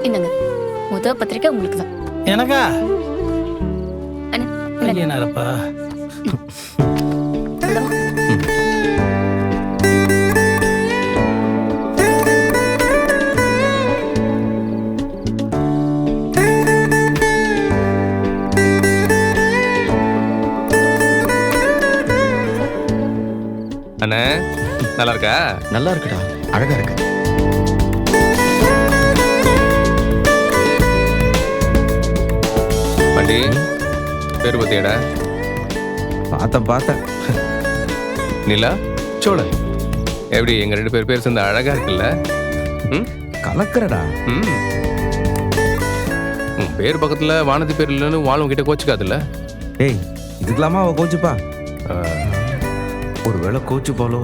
இந்தங்க முத பத்திரிக்கை உங்களுக்கு தான். எனக்கா அண்ணா, இந்தாங்க. ஐயனாரப்பா. உள்ள வா. அண்ணே நல்லா இருக்கா? நல்லா இருக்குடா, அழகா இருக்கு. பாண்டி பேர் பத்தியடா? பார்த்தேன். நிலா சோழன். எப்படி எங்க 2 பேர் சேர்ந்து அழகா இருக்குல்ல? ம் கலக்கிறடா. ம் உன் பேர் பக்கத்துல வானதி பேர் இல்லைன்னு வாழும் கிட்ட கோச்சுக்காதுல்ல? ஏய், இதுக்கெல்லாமா அவ கோச்சுப்பா? ஒருவேளை கோச்சு போலோ.